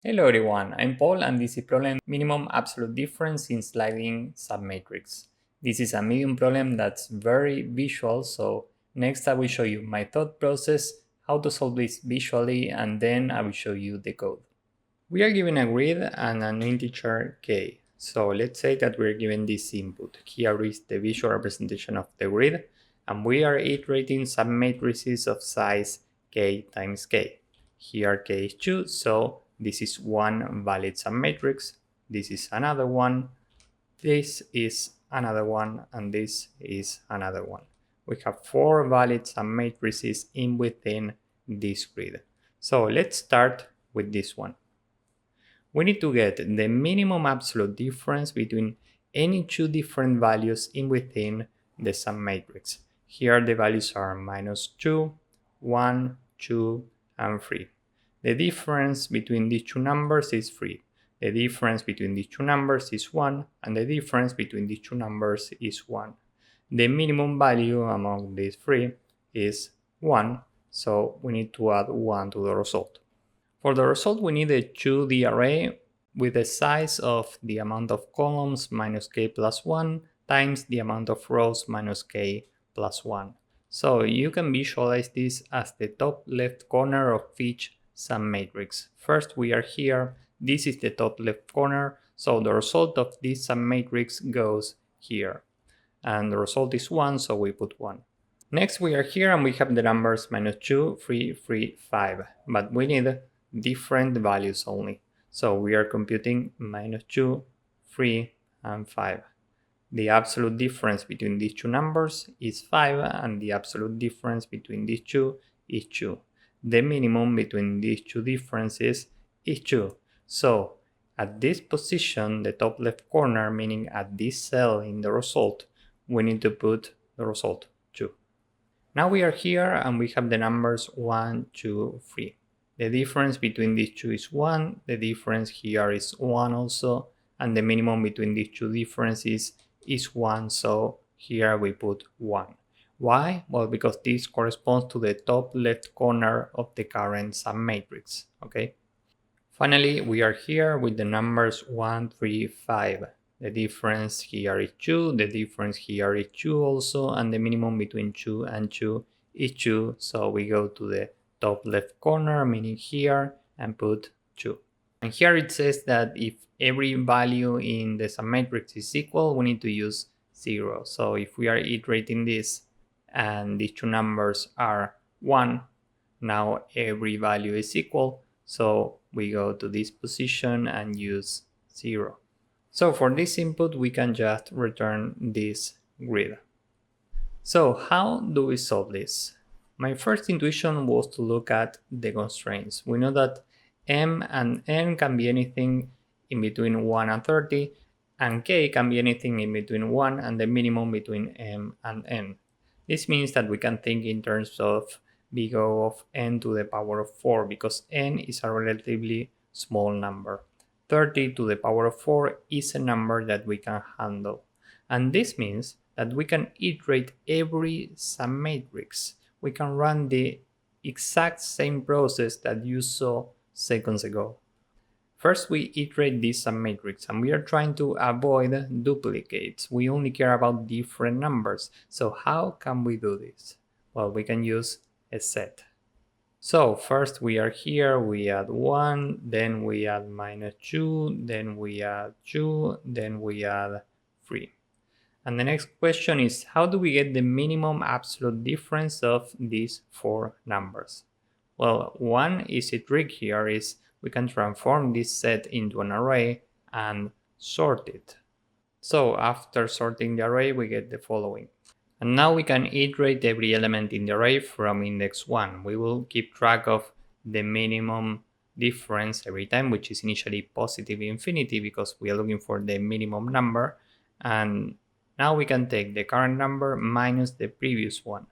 Hello everyone, I'm Paul and this is problem minimum absolute difference in sliding submatrix. This is a medium problem that's very visual, so next I will show you my thought process, how to solve this visually, and then I will show you the code. We are given a grid and an integer k. So let's say that we're given this input. Here is the visual representation of the grid, and we are iterating submatrices of size k times k. Here k is 2, so this is one valid submatrix. This is another one. This is another one, and this is another one. We have 4 valid submatrices in within this grid. So let's start with this one. We need to get the minimum absolute difference between any two different values in within the submatrix. Here the values are -2, 1, 2, and 3. The difference between these two numbers is 3. The difference between these two numbers is 1, and the difference between these two numbers is 1. The minimum value among these three is 1, so we need to add 1 to the result. For the result, we need a 2D array with the size of the amount of columns minus k plus 1 times the amount of rows minus k plus 1. So you can visualize this as the top left corner of each submatrix. First we are here, this is the top left corner, so the result of this submatrix goes here. And the result is 1, so we put 1. Next we are here and we have the numbers -2, 3, 3, 5, but we need different values only. So we are computing -2, 3, and 5. The absolute difference between these two numbers is 5, and the absolute difference between these two is 2. The minimum between these two differences is 2. So at this position, the top left corner, meaning at this cell in the result, we need to put the result 2. Now we are here and we have the numbers 1, 2, 3. The difference between these two is 1, the difference here is 1 also, and the minimum between these two differences is 1, so here we put 1. Why? Well, because this corresponds to the top left corner of the current submatrix, okay? Finally, we are here with the numbers 1, 3, 5. The difference here is 2, the difference here is 2 also, and the minimum between 2 and 2 is 2, so we go to the top left corner, meaning here, and put 2. And here it says that if every value in the submatrix is equal, we need to use 0. So if we are iterating this and these two numbers are 1, now every value is equal, so we go to this position and use 0. So for this input, we can just return this grid. So how do we solve this? My first intuition was to look at the constraints. We know that m and n can be anything in between 1 and 30, and k can be anything in between 1 and the minimum between m and n. This means that we can think in terms of big O of n to the power of 4, because n is a relatively small number. 30 to the power of 4 is a number that we can handle. And this means that we can iterate every submatrix. We can run the exact same process that you saw seconds ago. First, we iterate this submatrix, and we are trying to avoid duplicates. We only care about different numbers. So how can we do this? Well, we can use a set. So first we are here, we add 1, then we add -2, then we add 2, then we add 3. And the next question is, how do we get the minimum absolute difference of these 4 numbers? Well, one easy trick here is we can transform this set into an array and sort it. So after sorting the array, we get the following. And now we can iterate every element in the array from index 1. We will keep track of the minimum difference every time, which is initially positive infinity because we are looking for the minimum number. And now we can take the current number minus the previous one.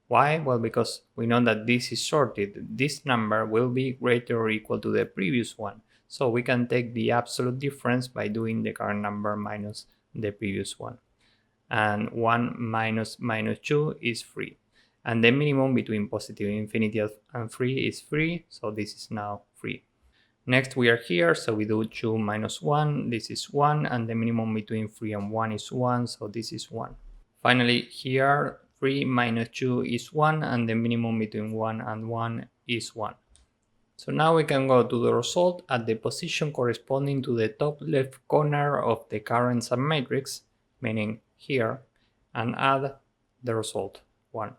Why? Well, because we know that this is sorted. This number will be greater or equal to the previous one. So we can take the absolute difference by doing the current number minus the previous one. And 1 minus -2 is 3. And the minimum between positive infinity and 3 is 3, so this is now 3. Next we are here, so we do 2 minus 1, this is 1, and the minimum between 3 and 1 is 1, so this is 1. Finally here 3 minus 2 is 1, and the minimum between 1 and 1 is 1. So now we can go to the result at the position corresponding to the top left corner of the current submatrix, meaning here, and add the result, 1.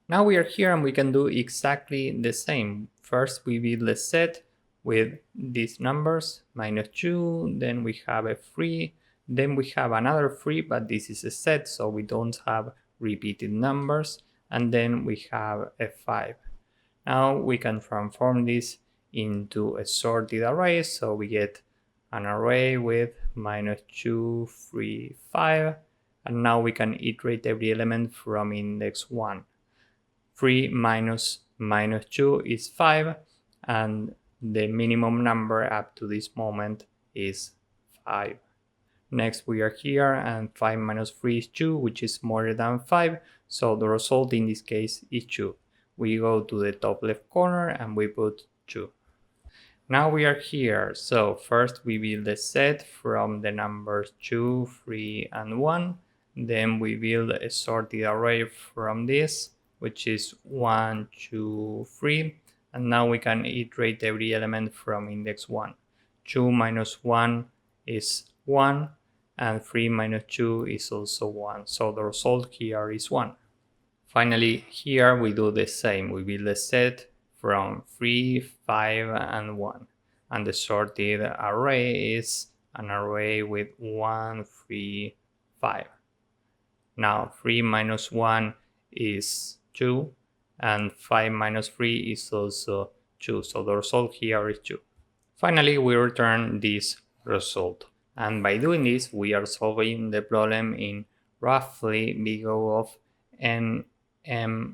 Now we are here and we can do exactly the same. First we build a set with these numbers, minus 2, then we have a 3, then we have another 3, but this is a set, so we don't have repeated numbers, and then we have a 5. Now we can transform this into a sorted array, so we get an array with minus 2, 3, 5, and now we can iterate every element from index 1. 3 minus minus 2 is 5, and the minimum number up to this moment is 5. Next we are here, and 5 minus 3 is 2, which is more than 5, so the result in this case is 2. We go to the top left corner and we put 2. Now we are here, so first we build a set from the numbers 2, 3, and 1. Then we build a sorted array from this, which is 1, 2, 3. And now we can iterate every element from index 1. 2 minus 1 is 1, and 3 minus 2 is also 1. So the result here is 1. Finally, here we do the same. We build a set from 3, 5, and 1. And the sorted array is an array with 1, 3, 5. Now 3 minus 1 is 2, and 5 minus 3 is also 2. So the result here is 2. Finally, we return this result. And by doing this, we are solving the problem in roughly big O of nm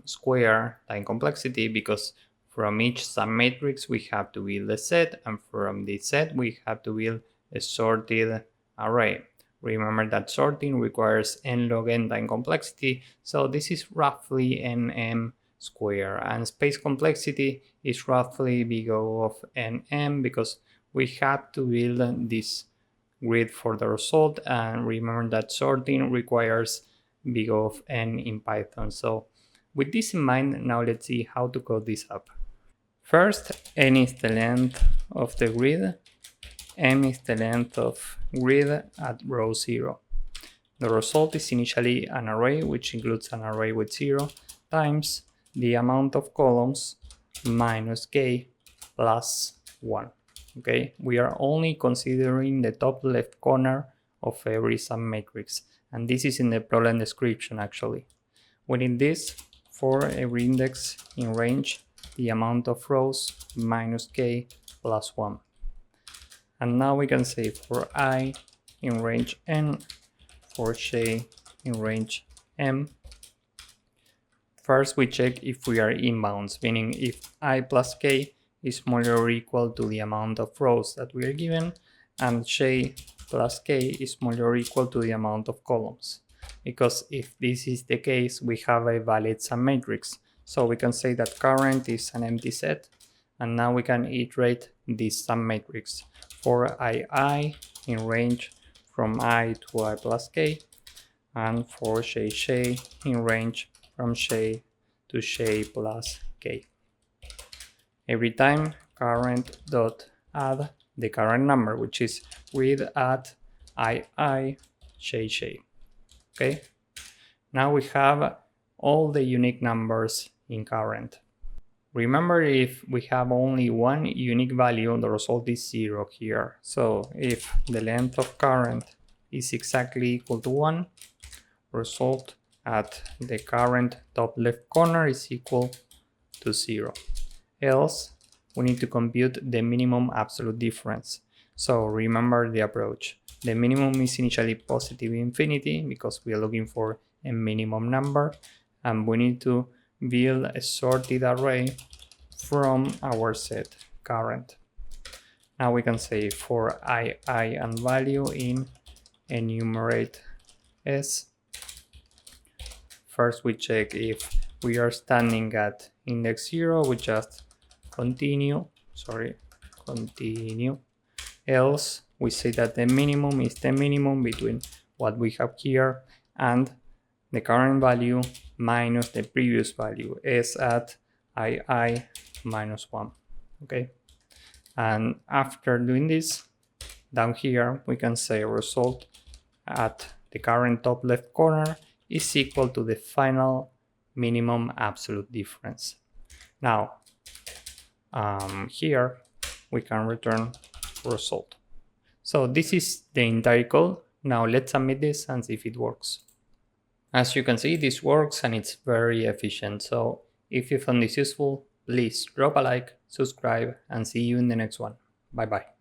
squared time complexity, because from each submatrix we have to build a set, and from this set we have to build a sorted array. Remember that sorting requires n log n time complexity, so this is roughly nm squared, and space complexity is roughly big O of nm, because we have to build this grid for the result, and remember that sorting requires big O of n in Python. So with this in mind, now let's see how to code this up. First, n is the length of the grid, m is the length of grid at row 0. The result is initially an array, which includes an array with 0, times the amount of columns minus k plus 1. Okay, we are only considering the top left corner of every submatrix, and this is in the problem description actually. We need this for every index in range, the amount of rows minus k plus 1. And now we can say for I in range n, for j in range m. First we check if we are in bounds, meaning if I plus k is smaller or equal to the amount of rows that we are given, and j plus k is smaller or equal to the amount of columns. Because if this is the case, we have a valid submatrix. So we can say that current is an empty set, and now we can iterate this submatrix for I in range from I to I plus k, and for j in range from j to j plus k. Every time current dot add the current number, which is grid at jj. Okay, now we have all the unique numbers in current. Remember, if we have only one unique value, the result is 0 here. So if the length of current is exactly equal to 1, result at the current top left corner is equal to 0. Else, we need to compute the minimum absolute difference. So remember the approach. The minimum is initially positive infinity because we are looking for a minimum number, and we need to build a sorted array from our set current. Now we can say for I and value in enumerate s. First we check if we are standing at index 0, we just continue continue. Else, we say that the minimum is the minimum between what we have here and the current value minus the previous value is at I minus 1. Okay, and after doing this, down here we can say result at the current top left corner is equal to the final minimum absolute difference. Now here we can return result. So this is the entire code. Now let's submit this and see if it works. As you can see, this works and it's very efficient. So if you found this useful, please drop a like, subscribe, and see you in the next one. Bye bye.